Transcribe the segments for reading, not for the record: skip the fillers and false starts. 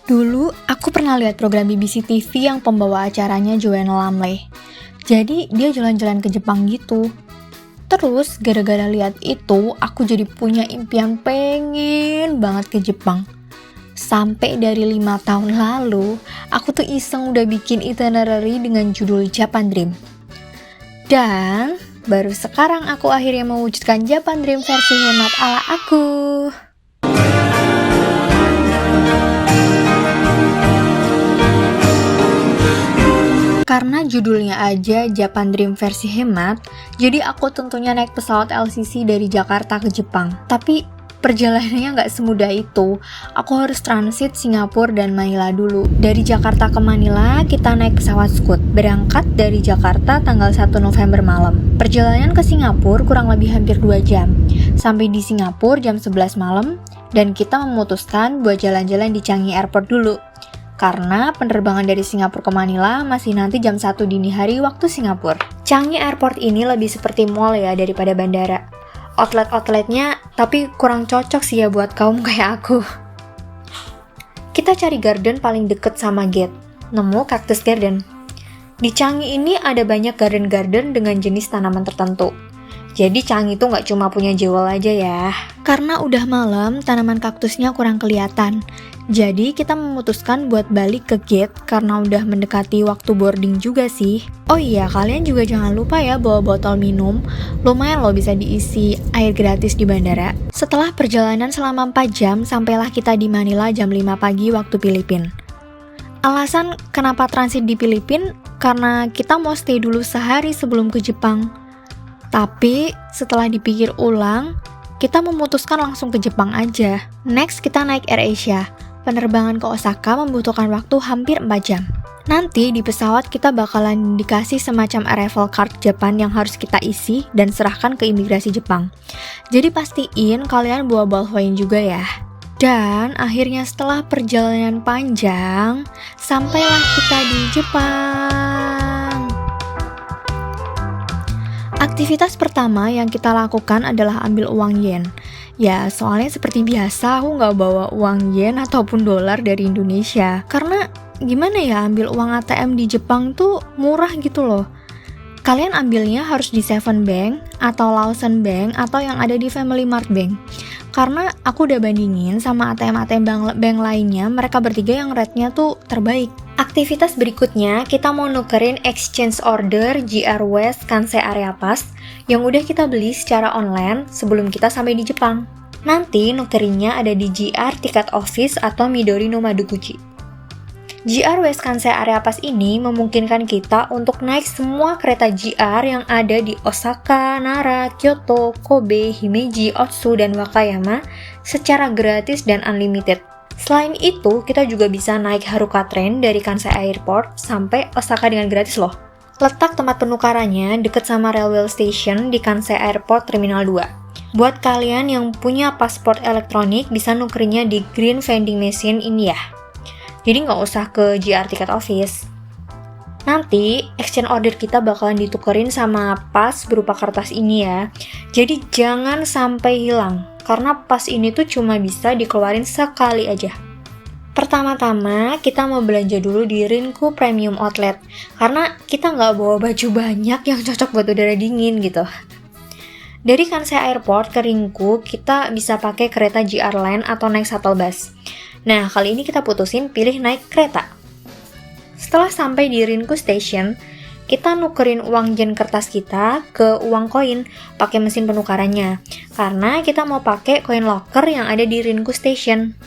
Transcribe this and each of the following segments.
Dulu, aku pernah lihat program BBC TV yang pembawa acaranya Joanna Lumley. Jadi, dia jalan-jalan ke Jepang gitu. Terus, gara-gara lihat itu, aku jadi punya impian pengen banget ke Jepang. Sampai dari 5 tahun lalu, aku tuh iseng udah bikin itinerary dengan judul Japan Dream. Dan, baru sekarang aku akhirnya mewujudkan Japan Dream versi hemat ala aku. Karena judulnya aja Japan Dream versi hemat, jadi aku tentunya naik pesawat LCC dari Jakarta ke Jepang. Tapi perjalanannya nggak semudah itu. Aku harus transit Singapura dan Manila dulu. Dari Jakarta ke Manila, kita naik pesawat Scoot. Berangkat dari Jakarta tanggal 1 November malam. Perjalanan ke Singapura kurang lebih hampir 2 jam. Sampai di Singapura jam 11 malam, dan kita memutuskan buat jalan-jalan di Changi Airport dulu. Karena penerbangan dari Singapura ke Manila masih nanti jam 1 dini hari waktu Singapura. Changi Airport ini lebih seperti mall ya daripada bandara. Outlet-outletnya tapi kurang cocok sih ya buat kaum kayak aku. Kita cari garden paling deket sama gate. Nemu Cactus Garden. Di Changi ini ada banyak garden-garden dengan jenis tanaman tertentu. Jadi Changi tuh nggak cuma punya jewel aja ya. Karena udah malam, tanaman kaktusnya kurang kelihatan. Jadi kita memutuskan buat balik ke gate karena udah mendekati waktu boarding juga sih. Oh iya, kalian juga jangan lupa ya bawa botol minum. Lumayan loh bisa diisi air gratis di bandara. Setelah perjalanan selama 4 jam, sampailah kita di Manila jam 5 pagi waktu Filipina. Alasan kenapa transit di Filipina? Karena kita mau stay dulu sehari sebelum ke Jepang. Tapi setelah dipikir ulang, kita memutuskan langsung ke Jepang aja. Next kita naik AirAsia. Penerbangan ke Osaka membutuhkan waktu hampir 4 jam. Nanti di pesawat kita bakalan dikasih semacam arrival card Jepang yang harus kita isi dan serahkan ke imigrasi Jepang. Jadi pastiin kalian bawa ballpoint juga ya. Dan akhirnya setelah perjalanan panjang, sampailah kita di Jepang. Aktivitas pertama yang kita lakukan adalah ambil uang yen. Ya, soalnya seperti biasa aku nggak bawa uang yen ataupun dolar dari Indonesia. Karena gimana ya, ambil uang ATM di Jepang tuh murah gitu loh. Kalian ambilnya harus di Seven Bank atau Lawson Bank atau yang ada di Family Mart Bank. Karena aku udah bandingin sama ATM-ATM bank lainnya, mereka bertiga yang rate-nya tuh terbaik. Aktivitas berikutnya, kita mau nukerin exchange order GR West Kansai Area Pass yang udah kita beli secara online sebelum kita sampai di Jepang. Nanti nukerinnya ada di GR Ticket Office atau Midori no Madoguchi. GR West Kansai Area Pass ini memungkinkan kita untuk naik semua kereta GR yang ada di Osaka, Nara, Kyoto, Kobe, Himeji, Otsu, dan Wakayama secara gratis dan unlimited. Selain itu, kita juga bisa naik Haruka Train dari Kansai Airport sampai Osaka dengan gratis loh. Letak tempat penukarannya deket sama railway station di Kansai Airport Terminal 2. Buat kalian yang punya paspor elektronik, bisa nukerinnya di Green Vending Machine ini ya. Jadi nggak usah ke GR Ticket Office. Nanti, exchange order kita bakalan ditukerin sama pas berupa kertas ini ya. Jadi jangan sampai hilang, karena pas ini tuh cuma bisa dikeluarin sekali aja. Pertama-tama, kita mau belanja dulu di Rinku Premium Outlet, karena kita nggak bawa baju banyak yang cocok buat udara dingin gitu. Dari Kansai Airport ke Rinku, kita bisa pakai kereta GR Line atau naik shuttle bus. Nah, kali ini kita putusin pilih naik kereta. Setelah sampai di Rinku Station, kita nukerin uang yen kertas kita ke uang koin pakai mesin penukarannya, karena kita mau pakai koin locker yang ada di Rinku Station.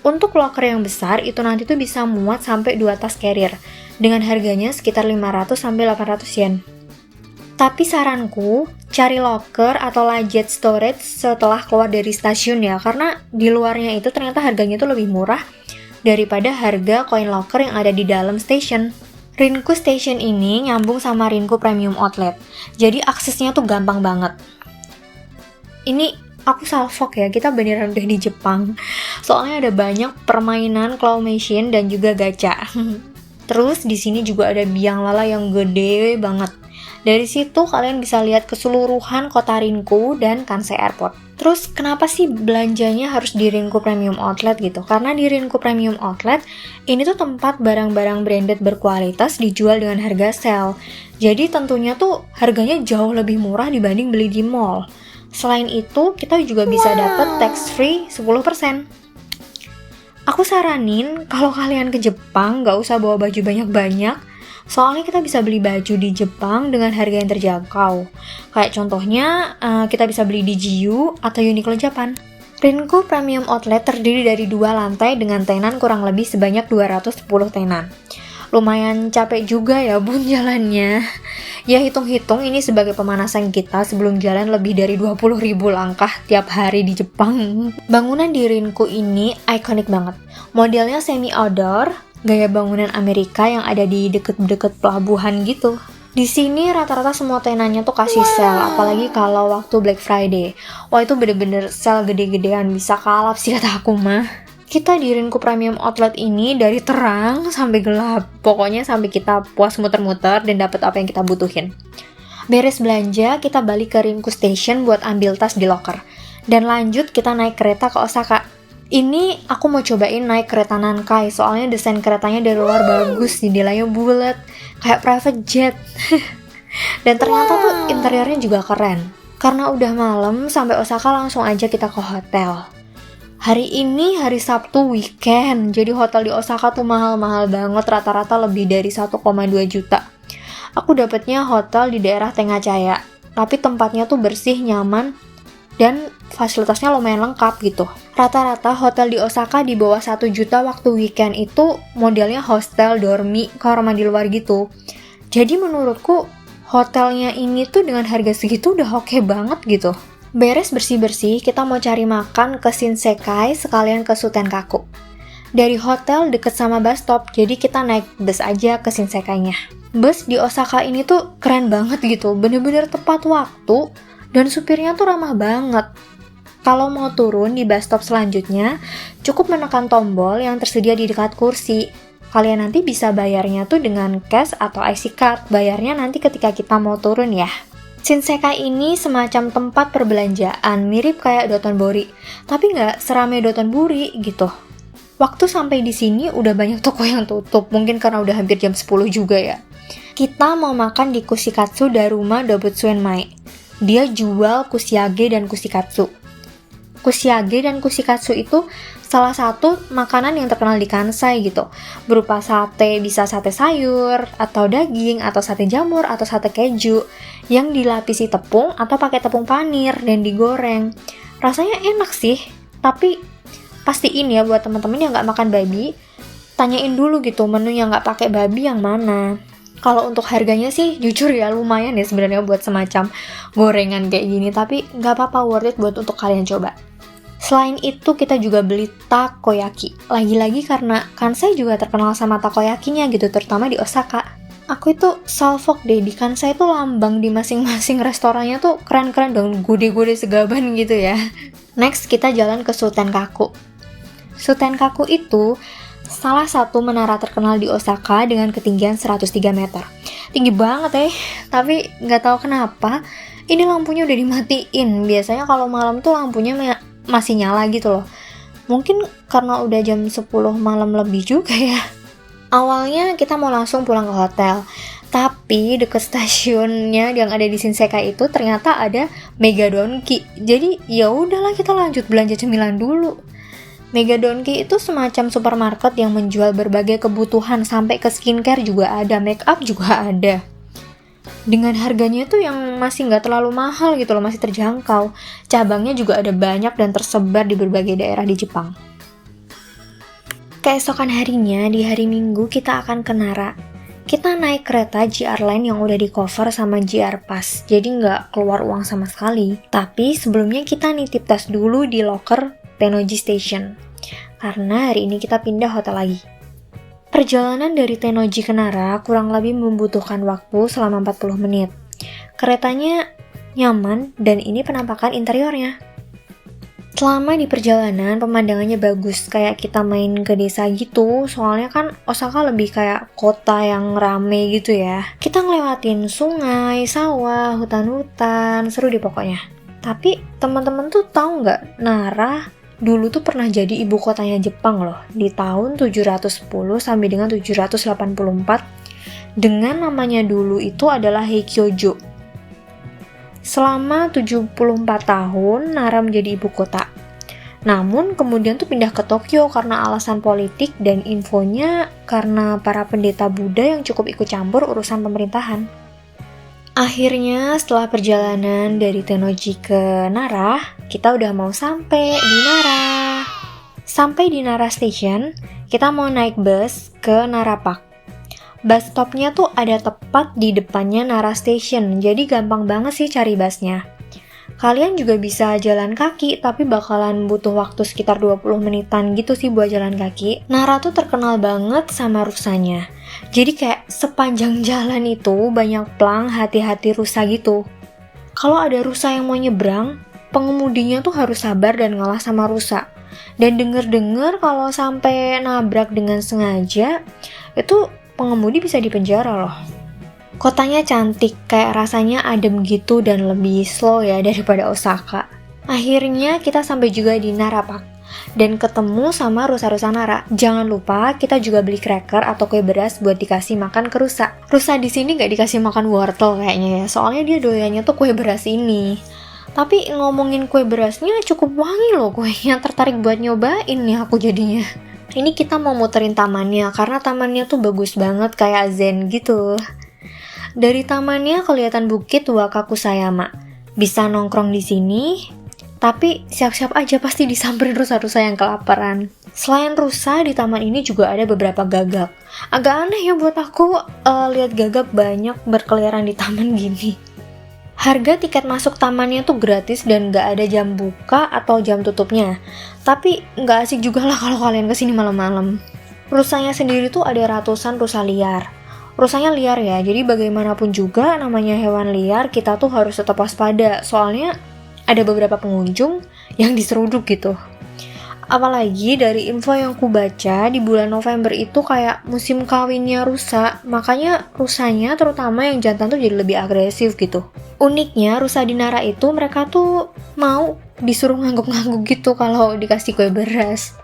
Untuk locker yang besar, itu nanti tuh bisa muat sampai 2 tas carrier, dengan harganya sekitar 500-800 yen. Tapi saranku, cari locker atau luggage storage setelah keluar dari stasiun ya, karena di luarnya itu ternyata harganya tuh lebih murah daripada harga koin locker yang ada di dalam station. Rinku Station ini nyambung sama Rinku Premium Outlet, jadi aksesnya tuh gampang banget. Ini aku salfok ya, kita beneran udah di Jepang. Soalnya ada banyak permainan claw machine dan juga gacha. Terus di sini juga ada biang lala yang gede banget. Dari situ kalian bisa lihat keseluruhan kota Rinku dan Kansai Airport. Terus kenapa sih belanjanya harus di Rinko Premium Outlet gitu? Karena di Rinko Premium Outlet, ini tuh tempat barang-barang branded berkualitas dijual dengan harga sale. Jadi tentunya tuh harganya jauh lebih murah dibanding beli di mall. Selain itu, kita juga bisa dapat tax free 10%. Aku saranin kalau kalian ke Jepang gak usah bawa baju banyak-banyak, soalnya kita bisa beli baju di Jepang dengan harga yang terjangkau. Kayak contohnya, kita bisa beli di GU atau Uniqlo Japan. Rinko Premium Outlet terdiri dari 2 lantai dengan tenan kurang lebih sebanyak 210 tenan. Lumayan capek juga ya bun jalannya. Ya hitung-hitung ini sebagai pemanasan kita sebelum jalan lebih dari 20.000 langkah tiap hari di Jepang. Bangunan di Rinko ini ikonik banget. Modelnya semi-outdoor, gaya bangunan Amerika yang ada di deket-deket pelabuhan gitu. Di sini rata-rata semua tenannya tuh kasih sale, apalagi kalau waktu Black Friday. Wah itu bener-bener sale gede-gedean, bisa kalap sih kata aku mah. Kita di Rinko Premium Outlet ini dari terang sampai gelap. Pokoknya sampai kita puas muter-muter dan dapat apa yang kita butuhin. Beres belanja, kita balik ke Rinko Station buat ambil tas di locker. Dan lanjut kita naik kereta ke Osaka. Ini aku mau cobain naik kereta Nankai, soalnya desain keretanya dari luar bagus, dinilainya bulat, kayak private jet. Dan ternyata tuh interiornya juga keren. Karena udah malam, sampai Osaka langsung aja kita ke hotel. Hari ini hari Sabtu weekend, jadi hotel di Osaka tuh mahal-mahal banget, rata-rata lebih dari 1,2 juta. Aku dapetnya hotel di daerah Tengahcaya, tapi tempatnya tuh bersih, nyaman, dan fasilitasnya lumayan lengkap gitu. Rata-rata hotel di Osaka di bawah 1 juta waktu weekend itu modelnya hostel, dormi, kamar mandi luar gitu. Jadi menurutku hotelnya ini tuh dengan harga segitu udah oke banget gitu. Beres bersih-bersih, kita mau cari makan ke Shinsekai sekalian ke Sutenkaku. Dari hotel deket sama bus stop, jadi kita naik bus aja ke Shinsekai-nya. Bus di Osaka ini tuh keren banget gitu, bener-bener tepat waktu, dan supirnya tuh ramah banget. Kalau mau turun di bus stop selanjutnya, cukup menekan tombol yang tersedia di dekat kursi. Kalian nanti bisa bayarnya tuh dengan cash atau IC card, bayarnya nanti ketika kita mau turun ya. Shinsekai ini semacam tempat perbelanjaan, mirip kayak Dotonbori, tapi nggak serame Dotonbori gitu. Waktu sampai di sini udah banyak toko yang tutup, mungkin karena udah hampir jam 10 juga ya. Kita mau makan di Kushikatsu Daruma Dobutsuenmai. Dia jual kusiage dan kushikatsu. Kusiage dan kushikatsu itu salah satu makanan yang terkenal di Kansai gitu. Berupa sate, bisa sate sayur, atau daging, atau sate jamur, atau sate keju yang dilapisi tepung atau pakai tepung panir dan digoreng. Rasanya enak sih, tapi pastiin ya buat teman-teman yang nggak makan babi, tanyain dulu gitu menu yang nggak pakai babi yang mana. Kalau untuk harganya sih jujur ya lumayan ya sebenarnya buat semacam gorengan kayak gini, tapi nggak apa-apa, worth it buat untuk kalian coba. Selain itu kita juga beli takoyaki. Lagi-lagi karena Kansai juga terkenal sama takoyakinya gitu, terutama di Osaka. Aku itu salfok deh, di Kansai itu lambang di masing-masing restorannya tuh keren-keren dong, gode-gode segaban gitu ya. Next kita jalan ke Sutenkaku. Sutenkaku itu salah satu menara terkenal di Osaka dengan ketinggian 103 meter. Tinggi banget tapi nggak tahu kenapa ini lampunya udah dimatiin. Biasanya kalau malam tuh lampunya masih nyala gitu loh. Mungkin karena udah jam 10 malam lebih juga ya. Awalnya kita mau langsung pulang ke hotel, tapi deket stasiunnya yang ada di Shinsekai itu ternyata ada Mega Donki. Jadi ya udahlah kita lanjut belanja cemilan dulu. Mega Donki itu semacam supermarket yang menjual berbagai kebutuhan, sampai ke skincare juga ada, make up juga ada. Dengan harganya tuh yang masih nggak terlalu mahal gitu loh, masih terjangkau. Cabangnya juga ada banyak dan tersebar di berbagai daerah di Jepang. Keesokan harinya, di hari Minggu kita akan ke Nara. Kita naik kereta JR Line yang udah di cover sama JR Pass, jadi nggak keluar uang sama sekali. Tapi sebelumnya kita nitip tas dulu di locker Tennoji Station, karena hari ini kita pindah hotel lagi. Perjalanan dari Tennoji ke Nara kurang lebih membutuhkan waktu selama 40 menit. Keretanya nyaman dan ini penampakan interiornya. Selama di perjalanan pemandangannya bagus, kayak kita main ke desa gitu, soalnya kan Osaka lebih kayak kota yang rame gitu ya. Kita ngelewatin sungai, sawah, hutan-hutan, seru deh pokoknya. Tapi teman-teman tuh tahu nggak, Nara dulu tuh pernah jadi ibu kotanya Jepang loh, di tahun 710 sampai dengan 784, dengan namanya dulu itu adalah Heikyojo. Selama 74 tahun Nara menjadi ibu kota. Namun kemudian tuh pindah ke Tokyo karena alasan politik, dan infonya karena para pendeta Buddha yang cukup ikut campur urusan pemerintahan. Akhirnya setelah perjalanan dari Tennoji ke Nara, kita udah mau sampai di Nara. Sampai di Nara Station, kita mau naik bus ke Nara Park. Bus stopnya tuh ada tepat di depannya Nara Station, jadi gampang banget sih cari busnya. Kalian juga bisa jalan kaki, tapi bakalan butuh waktu sekitar 20 menitan gitu sih buat jalan kaki. Nara tuh terkenal banget sama rusanya. Jadi kayak sepanjang jalan itu banyak plang hati-hati rusa gitu. Kalau ada rusa yang mau nyebrang, pengemudinya tuh harus sabar dan ngalah sama rusa. Dan denger-dengar kalau sampai nabrak dengan sengaja, itu pengemudi bisa dipenjara loh. Kotanya cantik, kayak rasanya adem gitu dan lebih slow ya daripada Osaka. Akhirnya kita sampai juga di Nara Park dan ketemu sama rusa-rusa Nara. Jangan lupa kita juga beli cracker atau kue beras buat dikasih makan ke rusa. Rusa di sini nggak dikasih makan wortel kayaknya ya, soalnya dia doyannya tuh kue beras ini. Tapi ngomongin kue berasnya cukup wangi loh kuenya, tertarik buat nyobain nih aku jadinya. Ini kita mau muterin tamannya karena tamannya tuh bagus banget kayak zen gitu. Dari tamannya kelihatan bukit Wakakusayama. Bisa nongkrong di sini, tapi siap-siap aja pasti disamperin rusa-rusa yang kelaparan. Selain rusa, di taman ini juga ada beberapa gagak. Agak aneh ya buat aku lihat gagak banyak berkeliaran di taman gini. Harga tiket masuk tamannya tuh gratis dan nggak ada jam buka atau jam tutupnya. Tapi nggak asik juga lah kalau kalian kesini malam-malam. Rusanya sendiri tuh ada ratusan rusa liar. Rusanya liar ya, jadi bagaimanapun juga namanya hewan liar, kita tuh harus tetap waspada. Soalnya ada beberapa pengunjung yang diseruduk gitu. Apalagi dari info yang ku baca, di bulan November itu kayak musim kawinnya rusa, makanya rusanya terutama yang jantan tuh jadi lebih agresif gitu. Uniknya rusa di Nara itu mereka tuh mau disuruh ngangguk-ngangguk gitu kalau dikasih kue beras.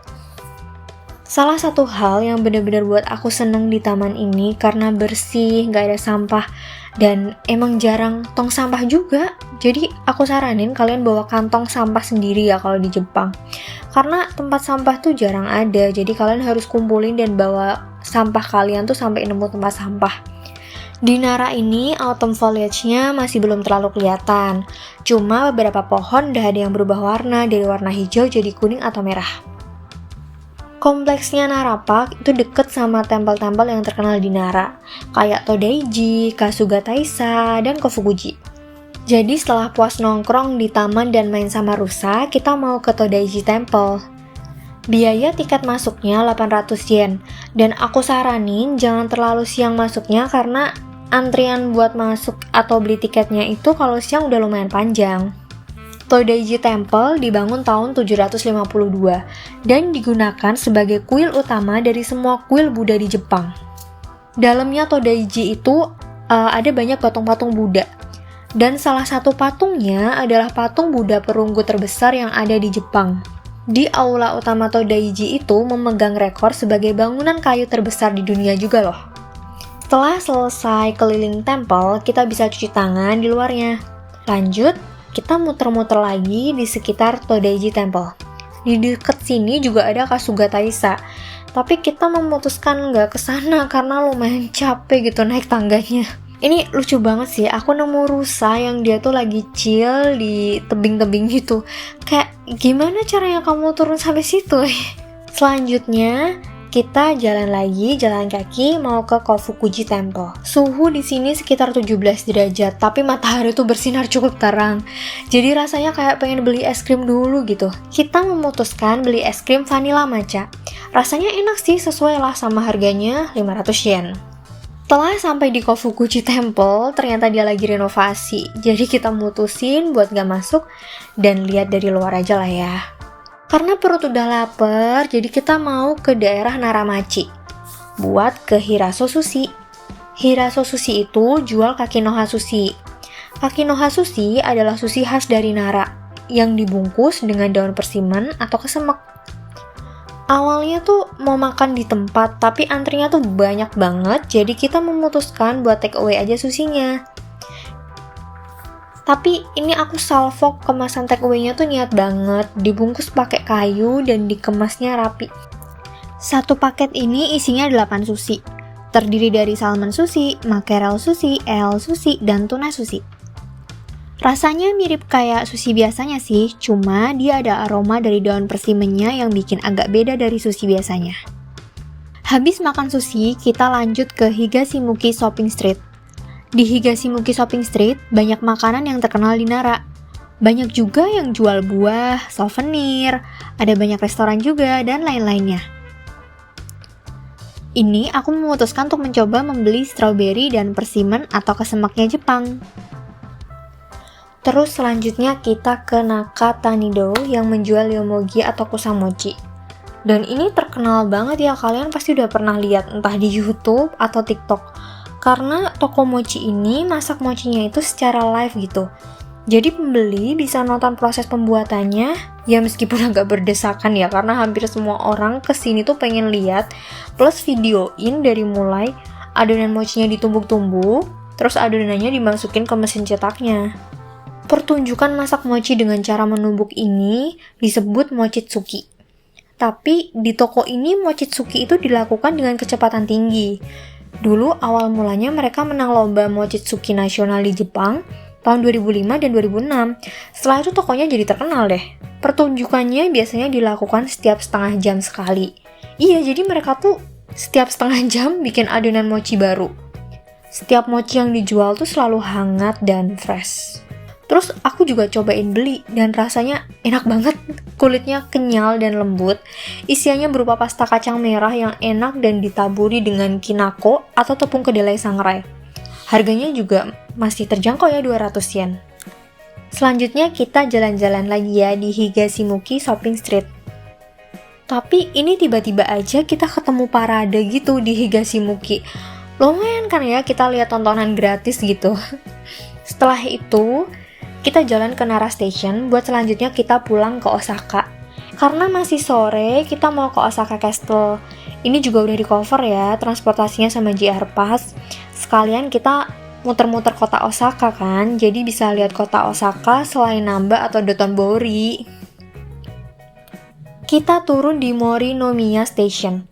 Salah satu hal yang benar-benar buat aku seneng di taman ini karena bersih, gak ada sampah, dan emang jarang tong sampah juga. Jadi aku saranin kalian bawa kantong sampah sendiri ya kalau di Jepang. Karena tempat sampah tuh jarang ada, jadi kalian harus kumpulin dan bawa sampah kalian tuh sampai nemu tempat sampah. Di Nara ini autumn foliage-nya masih belum terlalu kelihatan. Cuma beberapa pohon udah ada yang berubah warna dari warna hijau jadi kuning atau merah. Kompleksnya Nara Park itu deket sama tempel-tempel yang terkenal di Nara, kayak Todaiji, Kasuga Taisha, dan Kofukuji. Jadi setelah puas nongkrong di taman dan main sama rusa, kita mau ke Todaiji Temple. Biaya tiket masuknya 800 yen, dan aku saranin jangan terlalu siang masuknya karena antrian buat masuk atau beli tiketnya itu kalau siang udah lumayan panjang. Todaiji Temple dibangun tahun 752 dan digunakan sebagai kuil utama dari semua kuil Buddha di Jepang. Dalamnya Todaiji itu ada banyak patung-patung Buddha, dan salah satu patungnya adalah patung Buddha perunggu terbesar yang ada di Jepang. Di aula utama Todaiji itu memegang rekor sebagai bangunan kayu terbesar di dunia juga loh. Setelah selesai keliling temple, kita bisa cuci tangan di luarnya. Lanjut, kita muter-muter lagi di sekitar Todaiji Temple. Di deket sini juga ada Kasuga Taisha, tapi kita memutuskan nggak kesana karena lumayan capek gitu naik tangganya. Ini lucu banget sih, aku nemu rusa yang dia tuh lagi chill di tebing-tebing gitu. Kayak gimana caranya kamu turun sampai situ? Selanjutnya, kita jalan kaki mau ke Kofukuji Temple. Suhu di sini sekitar 17 derajat, tapi matahari tuh bersinar cukup terang. Jadi rasanya kayak pengen beli es krim dulu gitu. Kita memutuskan beli es krim vanilla matcha. Rasanya enak sih, sesuai lah sama harganya 500 yen. Setelah sampai di Kofukuji Temple, ternyata dia lagi renovasi. Jadi kita mutusin buat gak masuk dan lihat dari luar aja lah ya. Karena perut udah lapar, jadi kita mau ke daerah Naramachi buat ke Hiraso Sushi. Hiraso Sushi itu jual kakinoha sushi. Akinoha sushi adalah sushi khas dari Nara yang dibungkus dengan daun persimmon atau kesemek. Awalnya tuh mau makan di tempat, tapi antrinya tuh banyak banget, jadi kita memutuskan buat take away aja sushinya. Tapi ini aku salvok kemasan take away-nya tuh niat banget, dibungkus pakai kayu dan dikemasnya rapi. Satu paket ini isinya 8 sushi, terdiri dari salmon sushi, mackerel sushi, eel sushi, dan tuna sushi. Rasanya mirip kayak sushi biasanya sih, cuma dia ada aroma dari daun persimmennya yang bikin agak beda dari sushi biasanya. Habis makan sushi, kita lanjut ke Higashimuki Shopping Street. Di Higashimuki Shopping Street, banyak makanan yang terkenal di Nara. Banyak juga yang jual buah, souvenir, ada banyak restoran juga, dan lain-lainnya. Ini aku memutuskan untuk mencoba membeli strawberry dan persimmon atau kesemaknya Jepang. Terus selanjutnya kita ke Nakatanido yang menjual ryomogi atau kusamochi. Dan ini terkenal banget ya, kalian pasti udah pernah lihat entah di YouTube atau TikTok. Karena toko mochi ini masak mochinya itu secara live gitu. Jadi pembeli bisa nonton proses pembuatannya, ya meskipun agak berdesakan ya, karena hampir semua orang kesini tuh pengen lihat, plus videoin dari mulai adonan mochinya ditumbuk-tumbuk, terus adonannya dimasukin ke mesin cetaknya. Pertunjukan masak mochi dengan cara menumbuk ini disebut mochitsuki. Tapi di toko ini mochitsuki itu dilakukan dengan kecepatan tinggi. Dulu awal mulanya mereka menang lomba mochitsuki nasional di Jepang tahun 2005 dan 2006. Setelah itu tokonya jadi terkenal deh. Pertunjukannya biasanya dilakukan setiap setengah jam sekali. Iya, jadi mereka tuh setiap setengah jam bikin adonan mochi baru. Setiap mochi yang dijual tuh selalu hangat dan fresh. Terus aku juga cobain beli dan rasanya enak banget. Kulitnya kenyal dan lembut. Isiannya berupa pasta kacang merah yang enak dan ditaburi dengan kinako atau tepung kedelai sangrai. Harganya juga masih terjangkau ya, 200 yen. Selanjutnya kita jalan-jalan lagi ya di Higashimuki Shopping Street. Tapi ini tiba-tiba aja kita ketemu parade gitu di Higashimuki. Lumayan kan ya kita lihat tontonan gratis gitu. Setelah itu kita jalan ke Nara Station buat selanjutnya kita pulang ke Osaka. Karena masih sore, kita mau ke Osaka Castle. Ini juga udah di cover ya, transportasinya sama JR Pass. Sekalian kita muter-muter kota Osaka kan, jadi bisa lihat kota Osaka selain Namba atau Dotonbori. Kita turun di Morinomiya Station,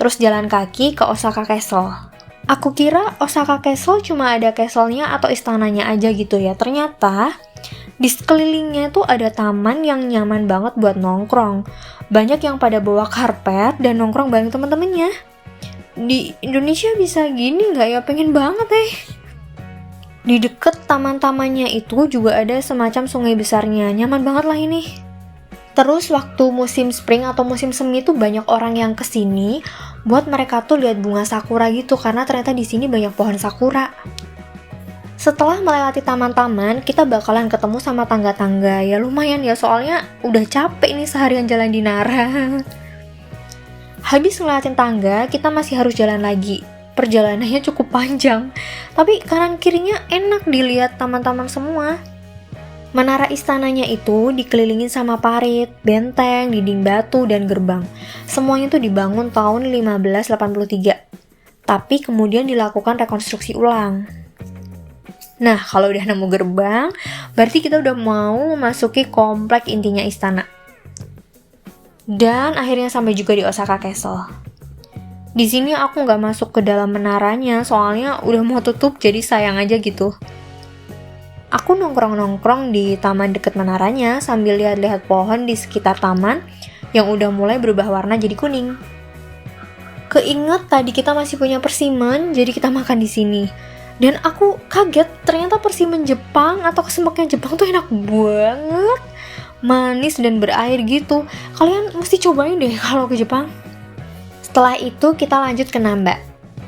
terus jalan kaki ke Osaka Castle. Aku kira Osaka Castle cuma ada castle-nya atau istananya aja gitu ya. Ternyata di sekelilingnya tuh ada taman yang nyaman banget buat nongkrong. Banyak yang pada bawa karpet dan nongkrong bareng temen-temennya. Di Indonesia bisa gini nggak ya? Pengen banget Di deket taman-tamannya itu juga ada semacam sungai besarnya. Nyaman banget lah ini. Terus waktu musim spring atau musim semi tuh banyak orang yang kesini buat mereka tuh lihat bunga sakura gitu, karena ternyata di sini banyak pohon sakura. Setelah melewati taman-taman, kita bakalan ketemu sama tangga-tangga. Ya lumayan ya, soalnya udah capek nih seharian jalan di Nara. Habis ngeliatin tangga, kita masih harus jalan lagi. Perjalanannya cukup panjang, tapi kanan kirinya enak dilihat taman-taman semua. Menara istananya itu dikelilingin sama parit, benteng, dinding batu, dan gerbang. Semuanya tuh dibangun tahun 1583. Tapi kemudian dilakukan rekonstruksi ulang. Nah, kalau udah nemu gerbang, berarti kita udah mau memasuki komplek intinya istana. Dan akhirnya sampai juga di Osaka Castle. Di sini aku nggak masuk ke dalam menaranya, soalnya udah mau tutup, jadi sayang aja gitu. Aku nongkrong-nongkrong di taman deket menaranya sambil lihat-lihat pohon di sekitar taman yang udah mulai berubah warna jadi kuning. Keinget tadi kita masih punya persimmon, jadi kita makan di sini. Dan aku kaget, ternyata persimmon Jepang atau kesemaknya Jepang tuh enak banget. Manis dan berair gitu. Kalian mesti cobain deh kalau ke Jepang. Setelah itu kita lanjut ke Namba.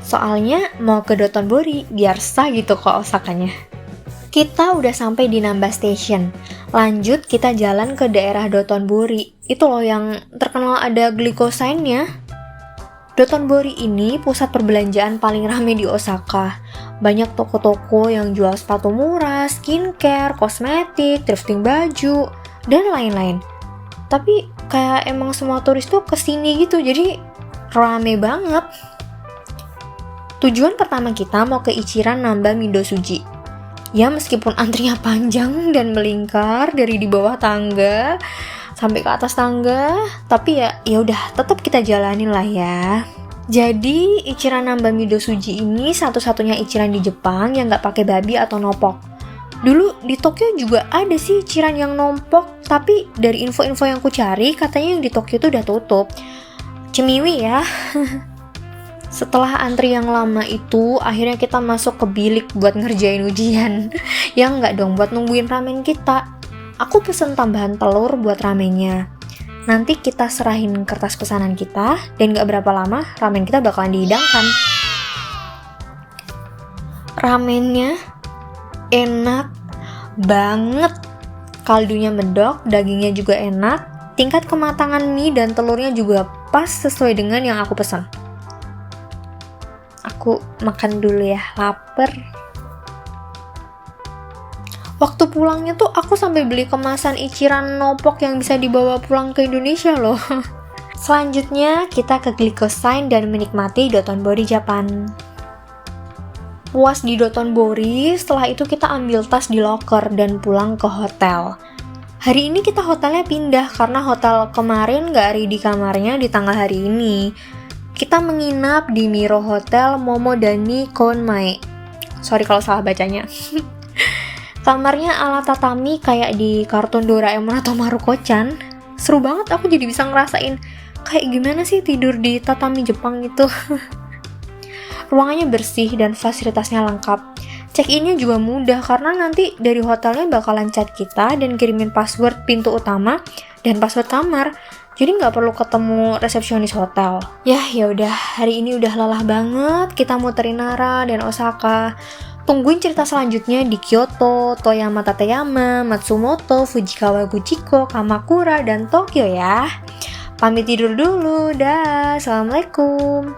Soalnya mau ke Dotonbori biar sah gitu ke Osakanya. Kita udah sampai di Namba Station. Lanjut kita jalan ke daerah Dotonbori. Itu loh yang terkenal ada glycosine-nya. Dotonbori ini pusat perbelanjaan paling ramai di Osaka. Banyak toko-toko yang jual sepatu murah, skincare, kosmetik, thrifting baju, dan lain-lain. Tapi kayak emang semua turis tuh kesini gitu, jadi rame banget. Tujuan pertama kita mau ke Ichiran Namba Midosuji. Ya meskipun antrinya panjang dan melingkar dari di bawah tangga sampai ke atas tangga, tapi ya udah tetap kita jalanin lah ya. Jadi Ichiran Namba Midosuji ini satu-satunya Ichiran di Jepang yang nggak pakai babi atau nopok. Dulu di Tokyo juga ada sih Ichiran yang nopok, tapi dari info-info yang ku cari katanya yang di Tokyo tuh udah tutup. Cemiwi ya. Setelah antri yang lama itu, akhirnya kita masuk ke bilik buat ngerjain ujian. Ya nggak dong, buat nungguin ramen kita. Aku pesen tambahan telur buat ramennya. Nanti kita serahin kertas pesanan kita, dan nggak berapa lama ramen kita bakalan dihidangkan. Ramennya enak banget. Kaldunya medok, dagingnya juga enak. Tingkat kematangan mie dan telurnya juga pas sesuai dengan yang aku pesan. Aku makan dulu ya, lapar. Waktu pulangnya tuh aku sampai beli kemasan Ichiran nopok yang bisa dibawa pulang ke Indonesia loh. Selanjutnya kita ke Glycosine dan menikmati Dotonbori Japan. Puas di Dotonbori, setelah itu kita ambil tas di locker dan pulang ke hotel. Hari ini kita hotelnya pindah karena hotel kemarin gak ready kamarnya di tanggal hari ini. Kita menginap di Miro Hotel Momodani Konmai. Sorry kalau salah bacanya. Kamarnya ala tatami kayak di kartun Doraemon atau Maruko-chan. Seru banget, aku jadi bisa ngerasain kayak gimana sih tidur di tatami Jepang itu. Ruangannya bersih dan fasilitasnya lengkap. Check-in-nya juga mudah karena nanti dari hotelnya bakalan chat kita dan kirimin password pintu utama dan password kamar. Jadi nggak perlu ketemu resepsionis hotel. Ya udah, hari ini udah lelah banget. Kita muterin Nara dan Osaka. Tungguin cerita selanjutnya di Kyoto, Toyama Tateyama, Matsumoto, Fujikawa Gujiko, Kamakura, dan Tokyo ya. Pamit tidur dulu, dah. Assalamualaikum.